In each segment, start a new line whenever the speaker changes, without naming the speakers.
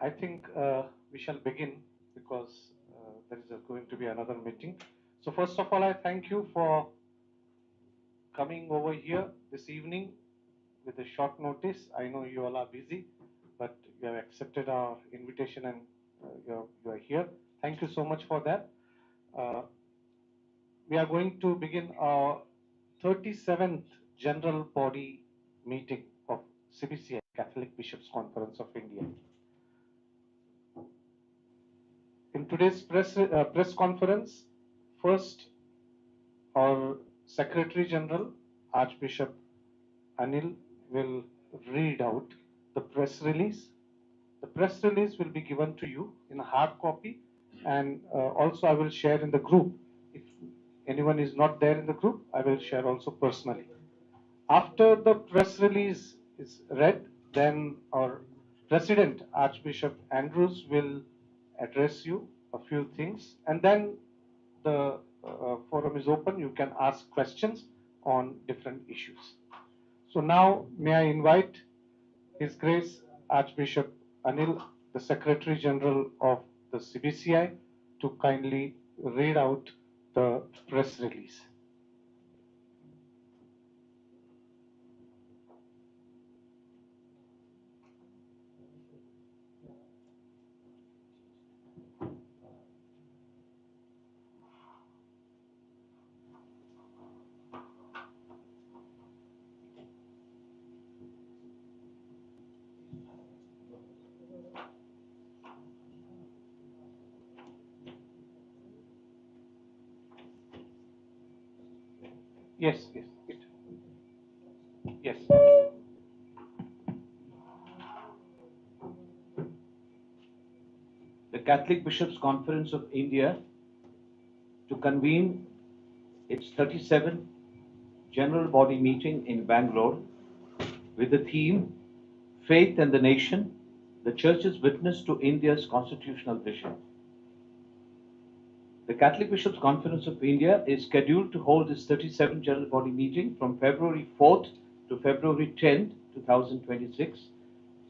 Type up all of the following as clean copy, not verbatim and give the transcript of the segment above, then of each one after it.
I think we shall begin because there is going to be another meeting. So first of all, I thank you for coming over here this evening with a short notice. I know you all are busy, but you have accepted our invitation and you are here. Thank you so much for that. We are going to begin our 37th General Body Meeting of Cbci, Catholic Bishops' Conference of India. In today's press conference, first our Secretary General, Archbishop Anil, will read out the press release. The press release will be given to you in a hard copy, and also I will share in the group. If anyone is not there in the group, I will share also personally. After the press release is read, then our President, Archbishop Andrews, will address you a few things, and then the forum is open. You can ask questions on different issues. So now, may I invite His Grace Archbishop Anil, the Secretary General of the Cbci, to kindly read out the press release. Yes. Yes.
The Catholic Bishops' Conference of India to convene its 37th General Body Meeting in Bangalore with the theme Faith and the Nation, the Church's Witness to India's Constitutional Vision. The Catholic Bishops' Conference of India is scheduled to hold its 37th General Body Meeting from February 4th to February 10th, 2026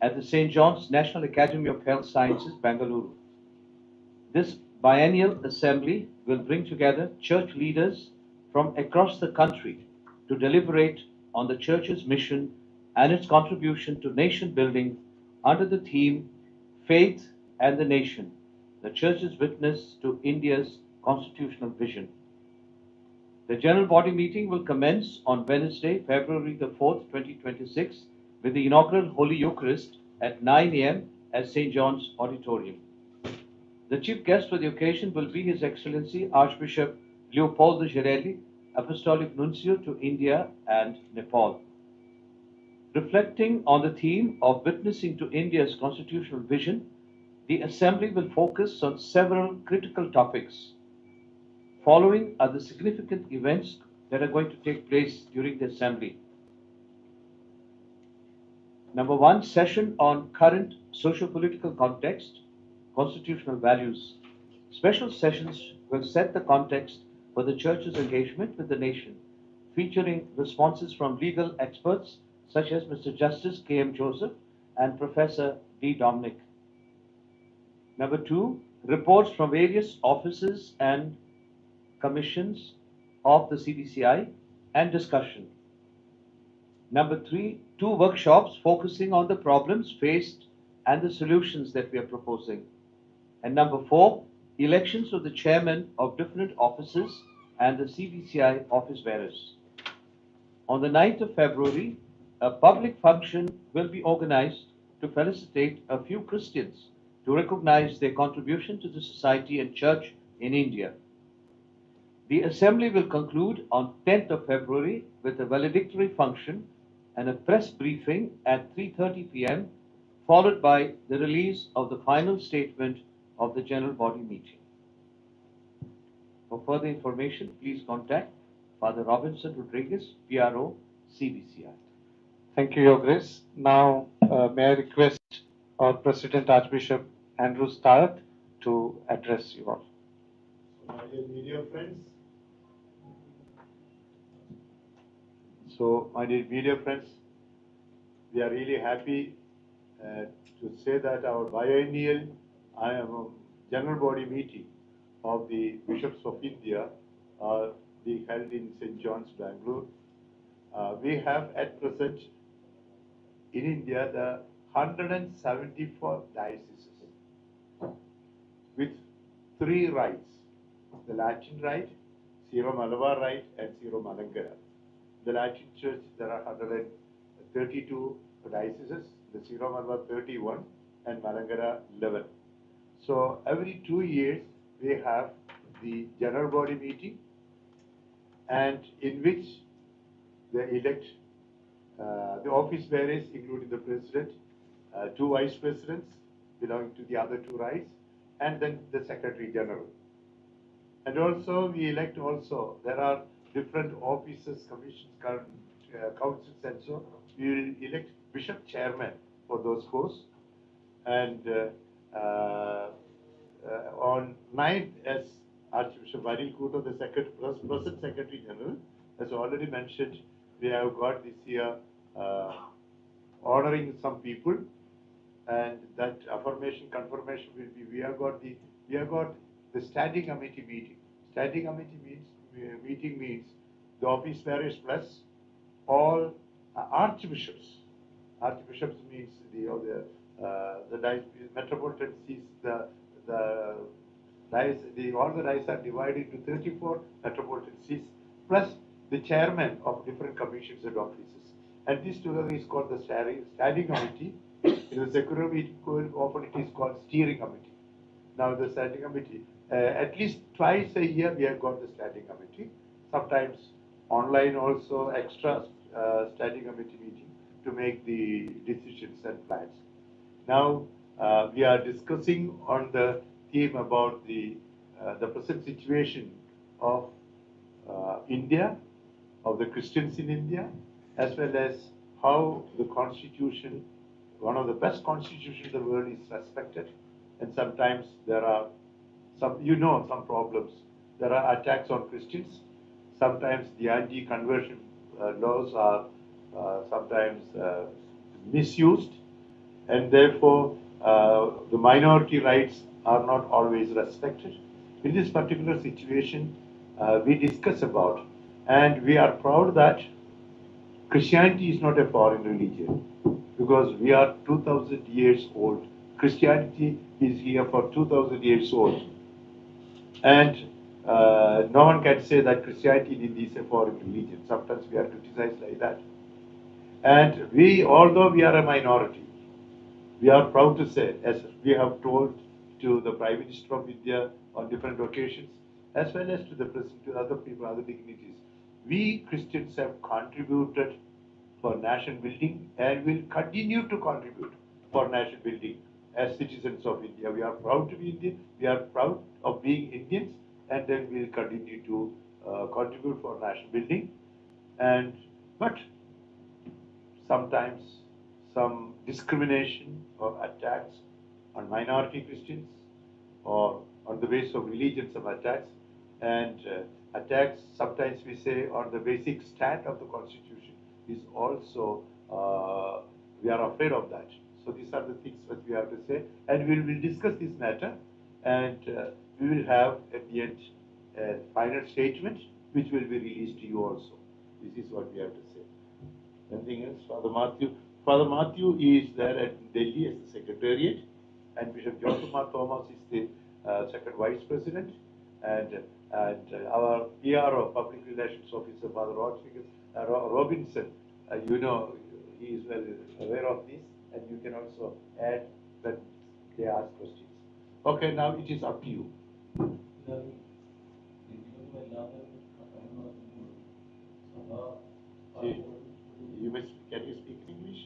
at the St. John's National Academy of Health Sciences, Bangalore. This biennial assembly will bring together church leaders from across the country to deliberate on the Church's mission and its contribution to nation building under the theme Faith and the Nation, the Church's Witness to India's Constitutional Vision. The General Body Meeting will commence on Wednesday, February the 4th, 2026 with the inaugural Holy Eucharist at 9 a.m. at St. John's Auditorium. The chief guest for the occasion will be His Excellency Archbishop Leopoldo Girelli, Apostolic Nuncio to India and Nepal. Reflecting on the theme of witnessing to India's constitutional vision, the Assembly will focus on several critical topics. Following are the significant events that are going to take place during the Assembly. Number one, session on current socio-political context, constitutional values. Special sessions will set the context for the Church's engagement with the nation, featuring responses from legal experts such as Mr. Justice K.M. Joseph and Professor D. Dominic. Number two, reports from various offices and commissions of the CBCI and discussion. Number three, two workshops focusing on the problems faced and the solutions that we are proposing. And number four, elections of the chairman of different offices and the CBCI office bearers. On the 9th of February, a public function will be organized to felicitate a few Christians to recognize their contribution to the society and church in India. The assembly will conclude on 10th of February with a valedictory function and a press briefing at 3:30 p.m., followed by the release of the final statement of the general body meeting. For further information, please contact Father Robinson Rodriguez, PRO, Cbci.
Thank you, Your Grace. Now, may I request our President Archbishop Andrew Thazath to address you all.
My dear media friends, we are really happy to say that our biennial general body meeting of the Bishops of India are being held in St. John's, Bangalore. We have at present in India the 174 dioceses with 3 rites: the Latin rite, Syro-Malabar rite, and Syro-Malankara. The Latin Church, there are 132 dioceses, the Syro-Malabar 31, and Malankara 11. So every 2 years we have the general body meeting, and in which they elect the office bearers, including the president, 2 vice presidents belonging to the other 2 rites, and then the secretary general. And also we elect there are different offices, commissions, councils, and so we will elect bishop chairman for those posts. And on 9th, as Archbishop Anil Kuto, the present Secretary General, has already mentioned, we have got this year honoring some people, and that confirmation will be, we have got the standing committee meeting. Standing committee meeting means the office bearers plus all archbishops. Archbishops means the metropolitan sees all the diocese are divided into 34 metropolitan sees plus the chairman of different commissions and offices. And this together is called the standing committee. In the secular meeting, often it is called steering committee. Now the standing committee, at least twice a year we have got the standing committee. Sometimes online also extra standing committee meeting to make the decisions and plans. Now we are discussing on the theme about the present situation of India, of the Christians in India, as well as how the constitution, one of the best constitutions in the world, is respected. And sometimes there are some problems. There are attacks on Christians. Sometimes the anti-conversion laws are sometimes misused, and therefore the minority rights are not always respected. In this particular situation, we discuss about, and we are proud that Christianity is not a foreign religion, because we are 2000 years old. Christianity is here for 2000 years old. And no one can say that Christianity in India is a foreign religion. Sometimes we are criticized like that. And we, although we are a minority, we are proud to say, as we have told to the Prime Minister of India on different occasions, as well as to the President, to other people, other dignitaries, we Christians have contributed for nation building and will continue to contribute for nation building as citizens of India. We are proud to be Indian, we are proud of being Indians, and then we will continue to contribute for nation building. But sometimes some discrimination or attacks on minority Christians, or on the basis of religion, some attacks, and attacks sometimes we say on the basic stand of the constitution is also, we are afraid of that. So these are the things that we have to say, and we will discuss this matter, and we will have at the end a final statement which will be released to you also. This is what we have to say. Anything else? Father Matthew? Father Matthew is there at Delhi as the Secretariat, and Bishop Joseph Thomas is the second Vice President, and our PRO, Public Relations Officer, Father Robinson, he is well aware of this, and you can also add when they ask questions. Okay, now it is up to you. See, can you speak English?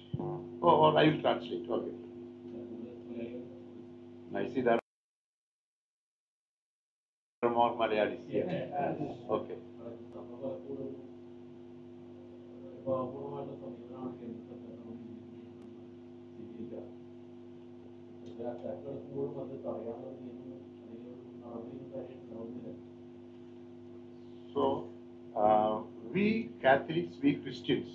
Or I will translate. Okay. I see there are more Malayalis here. Okay. So, we Catholics, we Christians,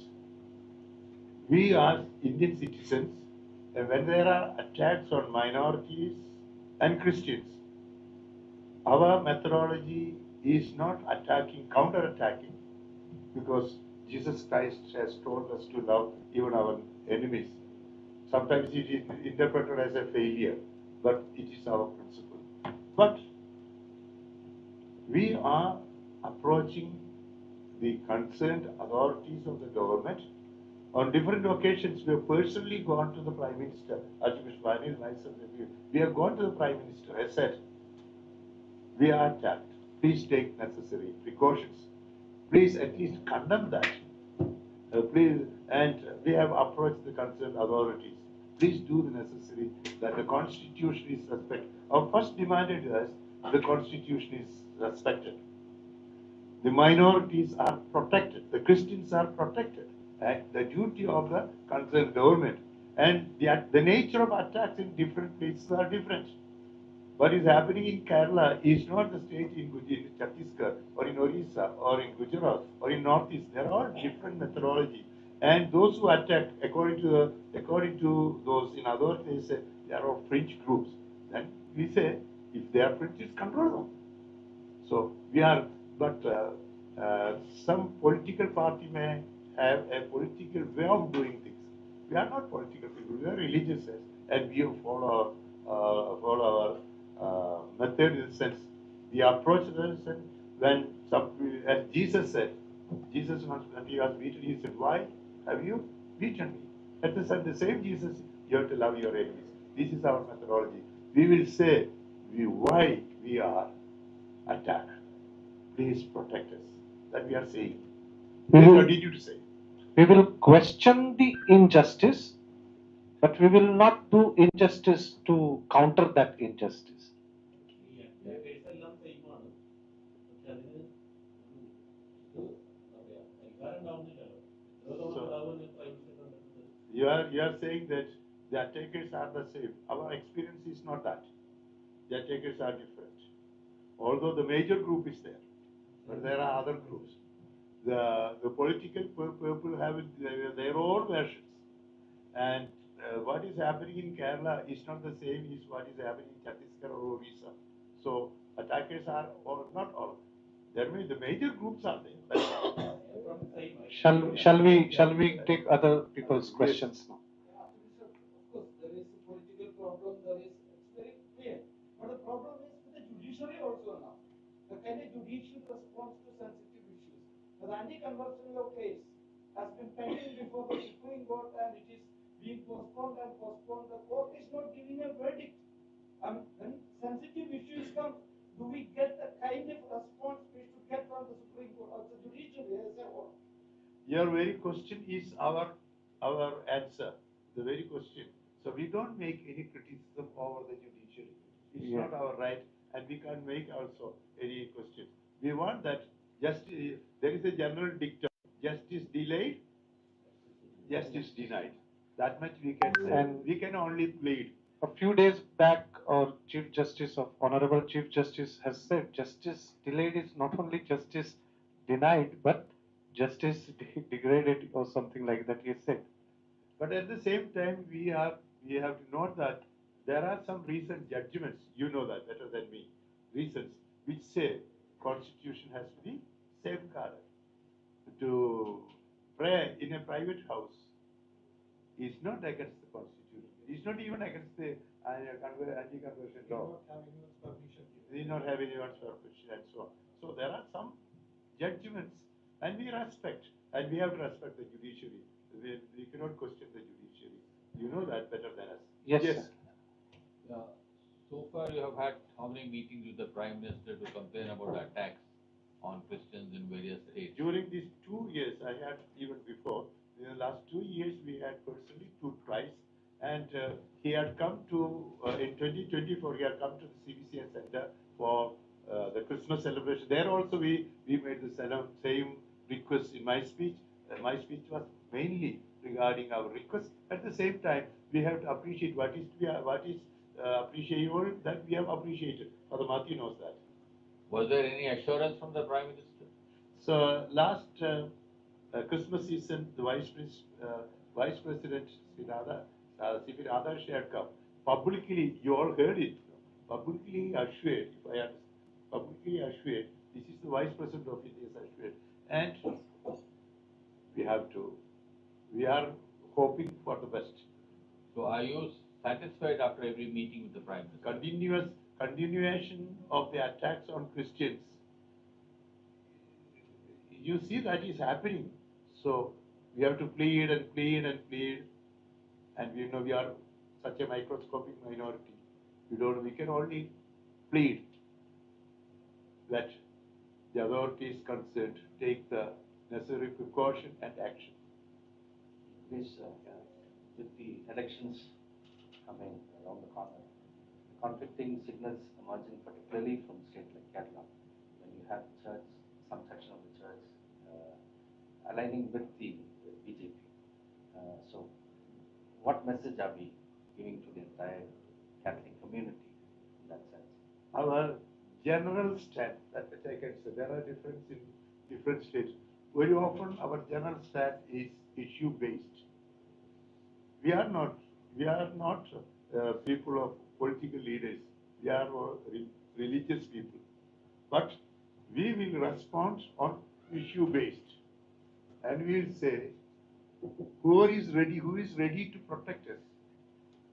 we are Indian citizens, and when there are attacks on minorities and Christians, our methodology is not attacking, counter-attacking, because Jesus Christ has told us to love even our enemies. Sometimes it is interpreted as a failure, but it is our principle. But we are approaching the concerned authorities of the government. On different occasions, we have personally gone to the Prime Minister, Archbishop Anil and myself. We have gone to the Prime Minister and said, we are attacked. Please take necessary precautions. Please at least condemn that. Please, and we have approached the concerned authorities. Please do the necessary that the Constitution is respected. Our first demand is the Constitution is respected. The minorities are protected. The Christians are protected. The duty of the concerned government. And the nature of attacks in different places are different. What is happening in Kerala is not the state in Chhattisgarh or in Orissa or in Gujarat or in Northeast. They are all different methodology. And those who attack, according to those in other places, they are of fringe groups. Then we say, if they are fringes, control them. So we are, but some political party may have a political way of doing things. We are not political people. We are religious, and we follow our method in the sense we approach the sense when some, as Jesus said, Jesus once when he was beaten, he said, "Why have you beaten me?" At the same Jesus, you have to love your enemies. This is our methodology. We will say why we are attacked. Please protect us. That we are saying.
We
This
will-
is what to say.
We will question the injustice, but we will not do injustice to counter that injustice.
You are saying that the attackers are the same. Our experience is not that. The attackers are different. Although the major group is there, but there are other groups. The political people have their own versions. And what is happening in Kerala is not the same as what is happening in Chhattisgarh or Orissa. So attackers are not all. There may the major groups are there.
Shall we take other people's questions now?
Of course, there is a political problem. It's very clear. But the problem is with the judiciary also now. The kind of judicial response to sensitive issues. The anti-conversion law case has been pending before the Supreme Court, and it is being postponed and postponed. The court is not giving a verdict. When sensitive issues come, do we get the kind of response we should get from the Supreme Court or the judiciary as a whole?
Your very question is our answer. The very question. So we don't make any criticism over the judiciary. It's not our right, and we can't make also any questions. We want that justice. There is a general dictum: justice delayed, justice denied. That much we can say.
And
we can only plead.
A few days back, our Chief Justice Honorable Chief Justice has said justice delayed is not only justice denied, but justice degraded or something like that. He said.
But at the same time, we have to note that there are some recent judgments. You know that better than me. Reasons which say Constitution has to be safeguarded. To pray in a private house is not against the Constitution. It's not even against the anti-conversion law. We not have anyone's permission and so on. So there are some judgments, and we respect, and we have to respect the judiciary. We cannot question the judiciary. You know that better than us.
Yes.
So far, you have had how many meetings with the Prime Minister to complain about the attacks? on Christians in various states?
During these 2 years, I had even before, in the last 2 years, we had personally two twice, and he had come to, in 2024, he had come to the Cbci Center for the Christmas celebration. There also we made the same request in my speech. My speech was mainly regarding our request. At the same time, we have to appreciate what is appreciable that we have appreciated. Father Matthew knows that.
Was there any assurance from the Prime Minister?
So last Christmas season, the Vice President C.P. Radhakrishnan had come. Publicly, you all heard it. Publicly assured, if I understand, publicly assured, this is the Vice President of India assured. And we are hoping for the best.
So are you satisfied after every meeting with the Prime Minister?
Continuation of the attacks on Christians. You see that is happening. So we have to plead and plead and plead. And we are such a microscopic minority. We can only plead that the authorities concerned take the necessary precaution and action.
Please, with the elections coming around the corner, conflicting signals emerging, particularly from states like Kerala, when you have church, some section of the church aligning with the BJP. So, what message are we giving to the entire Catholic community in that sense?
Our general stand, that which I can say, there are differences in different states. Very often our general stand is issue-based. We are not people of political leaders. We are religious people. But we will respond on issue-based. And we will say, who is ready to protect us,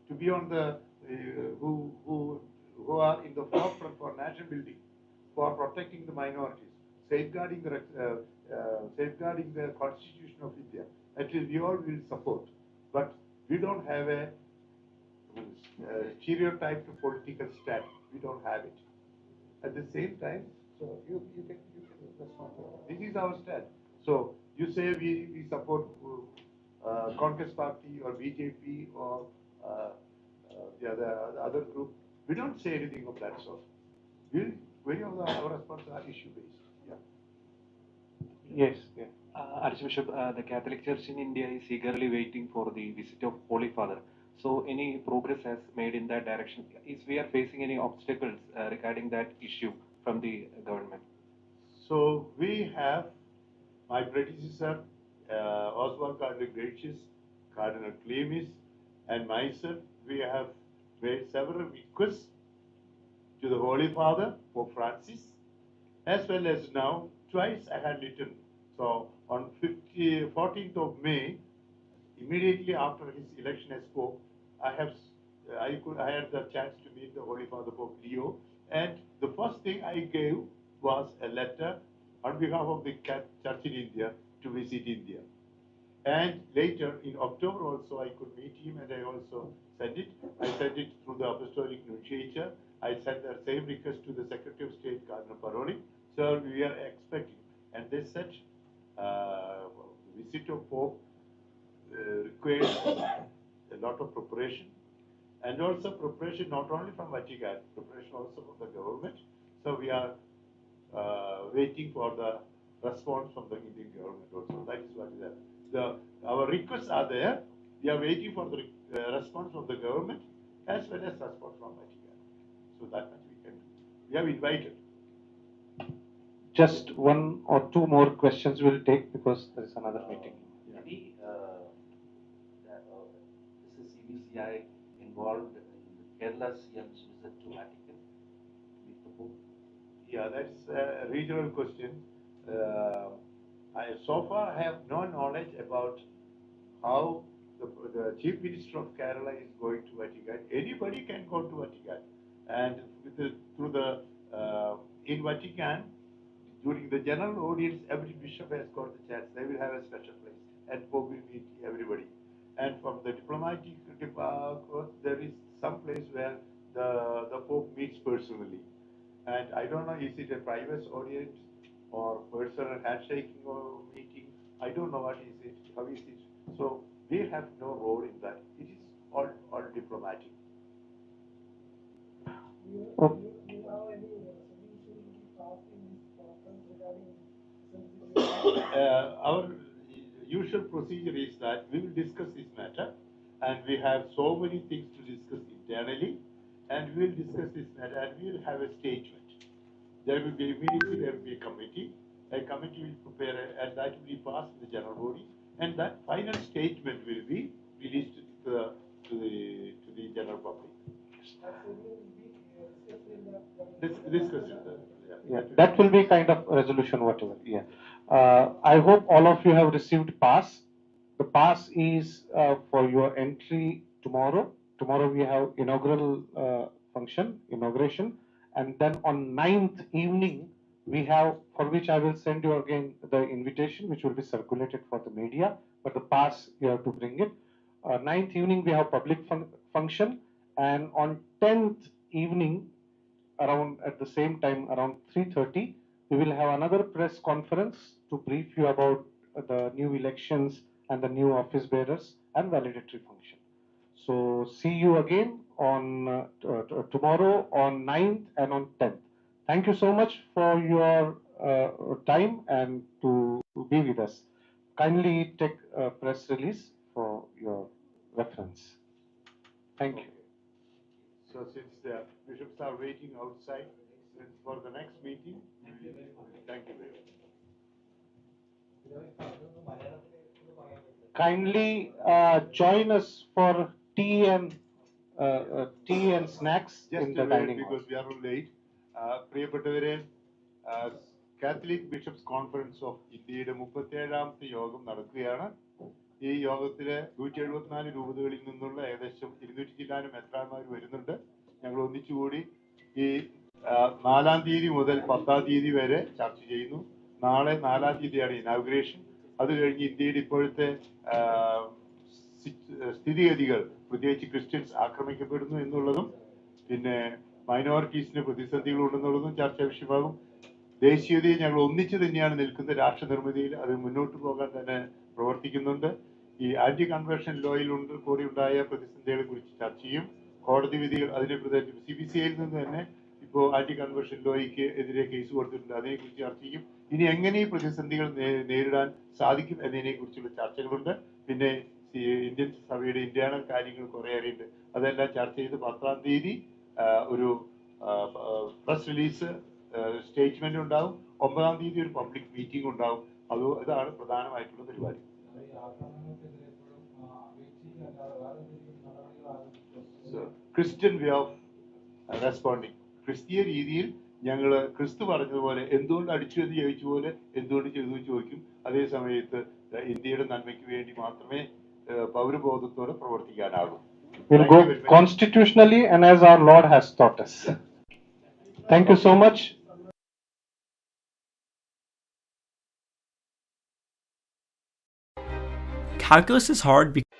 to be on the, who are in the forefront for national building, for protecting the minorities, safeguarding the Constitution of India. At least we all will support. But we don't have a stereotyped political stand. We don't have it. At the same time, so you can respond. This is our stand. So you say we support Congress Party or BJP or the other group. We don't say anything of that sort. Many of our responses are issue based. Yeah.
Yes. Yeah.
Archbishop, the Catholic Church in India is eagerly waiting for the visit of Holy Father. So, any progress has made in that direction? Is we are facing any obstacles regarding that issue from the government?
So we have my predecessor, Oswald Cardinal Gracious, Cardinal Clemis, and myself. We have made several requests to the Holy Father, Pope Francis, as well as now twice I had written. So on 14th of May, immediately after his election as Pope, I had the chance to meet the Holy Father Pope Leo, and the first thing I gave was a letter on behalf of the Church in India to visit India. And later in October also I could meet him, and I also sent it. I sent it through the Apostolic Nunciature. I sent the same request to the Secretary of State, Cardinal Paroli. So we are expecting, and they said visit of Pope requires a lot of preparation, and also preparation not only from Vatican, preparation also from the government. So we are waiting for the response from the Indian government also. That is what is there. Our requests are there. We are waiting for the response from the government as well as response from Vatican. So that much we can do. We have invited.
Just one or two more questions we'll take because there is another meeting.
Maybe this is Cbci involved in Kerala's CM's visit to Vatican with the Pope?
Yeah, that's a regional question. So far I have no knowledge about how the Chief Minister of Kerala is going to Vatican. Anybody can go to Vatican, and in Vatican, during the general audience, every bishop has got the chance. They will have a special place, and Pope will meet everybody. And from the diplomatic course, there is some place where the Pope meets personally. And I don't know, is it a private audience or personal handshaking or meeting. I don't know what is it, how is it. So we have no role in that. It is all diplomatic.
Oh.
You have any resolution passed in this conference regarding sensitivity?
Our usual procedure is that we will discuss this matter, and we have so many things to discuss internally, and we will discuss this matter, and we will have a statement. There will be immediately there will be a committee. A committee will prepare, and that will be passed in the general body, and that final statement will be released to the general public. Discuss it.
Yeah, that will be kind of resolution, whatever. Yeah. I hope all of you have received pass. The pass is for your entry tomorrow. Tomorrow we have inaugural inauguration, and then on 9th evening we have, for which I will send you again the invitation, which will be circulated for the media. But the pass you have to bring it. 9th evening we have public function, and on 10th evening, around at the same time, around 3:30, we will have another press conference to brief you about the new elections and the new office bearers and validatory function. So see you again on tomorrow on 9th and on 10th. Thank you so much for your time and to be with us. Kindly take a press release for your reference. Thank you.
So since the bishops are waiting outside for the next meeting, thank you very much.
Kindly join us for tea and snacks
Just
in
to
the
wait
dining hall.
because we are late. പ്രിയപ്പെട്ടവരെ, Catholic bishops conference of ഇന്ത്യയുടെ 37ാമത്തെ യോഗം നടക്കുകയാണ്. ഈ യോഗത്തില് 174 രൂപതകളിൽ നിന്നുള്ള ഏകദേശം 200 ചില്ലാനും മെത്രാന്മാർ വരുന്നുണ്ട്. ഞങ്ങൾ ഒന്നിച്ചുകൂടി ഈ 4-ാം തീയതി മുതൽ 10-ാം തീയതി വരെ ചർച്ച ചെയ്യുന്നു. നാളെ 4-ാം തീയതിയാണ് ഇനാഗുറേഷൻ. അത് കഴിഞ്ഞ് ഇന്ത്യയുടെ ഇപ്പോഴത്തെ സ്ഥിതിഗതികൾ, പ്രത്യേകിച്ച് ക്രിസ്ത്യൻസ് ആക്രമിക്കപ്പെടുന്നു എന്നുള്ളതും പിന്നെ മൈനോറിറ്റീസിന് പ്രതിസന്ധികൾ ഉണ്ടെന്നുള്ളതും ചർച്ചാ വിഷയമാകും. ദേശീയതയെ ഞങ്ങൾ ഒന്നിച്ചു തന്നെയാണ് നിൽക്കുന്ന രാഷ്ട്ര നിർമ്മിതിയിൽ, അത് മുന്നോട്ട് പോകാൻ തന്നെ പ്രവർത്തിക്കുന്നുണ്ട്. ഈ ആന്റി കൺവേർഷൻ ലോയിൽ കൂടി ഉണ്ടായ പ്രതിസന്ധികളെ കുറിച്ച് ചർച്ച ചെയ്യും. കോടതി വിധികൾ, അതിനെ പ്രത്യേകിച്ച് CBCയിൽ നിന്ന് തന്നെ ഇപ്പോൾ ആന്റി കൺവേർഷൻ ലോയ്ക്ക് എതിരെ കേസ് കൊടുത്തിട്ടുണ്ട്, അതിനെക്കുറിച്ച് ചർച്ച ചെയ്യും. ഇനി എങ്ങനെ ഈ പ്രതിസന്ധികൾ നേരിടാൻ സാധിക്കും എന്നതിനെ കുറിച്ചുള്ള ചർച്ചകളുണ്ട്. പിന്നെ ഇന്ത്യൻ സഭയുടെ ഇന്റേണൽ കാര്യങ്ങൾ കുറെ അറിയുന്നുണ്ട്, അതെല്ലാം ചർച്ച ചെയ്ത് 10-ാം തീയതി ഒരു പ്രസ് റിലീസ് സ്റ്റേറ്റ്മെന്റ് ഉണ്ടാവും. 9-ാം തീയതി ഒരു പബ്ലിക് മീറ്റിംഗ് ഉണ്ടാവും. ഇതാണ് പ്രധാനമായിട്ടുള്ള പരിപാടി. ക്രിസ്ത്യൻ വേ ഓഫ് റെസ്പോണ്ടിങ്, ക്രിസ്തീയ രീതിയിൽ ഞങ്ങൾ ക്രിസ്തു പറഞ്ഞതുപോലെ എന്തുകൊണ്ട് അടിച്ചു എന്ന് ചോദിച്ച പോലെ എന്തുകൊണ്ട് ചെയ്തു എന്ന് ചോദിക്കും. അതേ സമയത്ത് ഇന്ത്യയുടെ നന്മയ്ക്ക് വേണ്ടി മാത്രമേ പൗരബോധത്തോടെ പ്രവർത്തിക്കാനാകൂ.
We'll go constitutionally and as our Lord has taught us. Thank you so much.
Calculus is hard because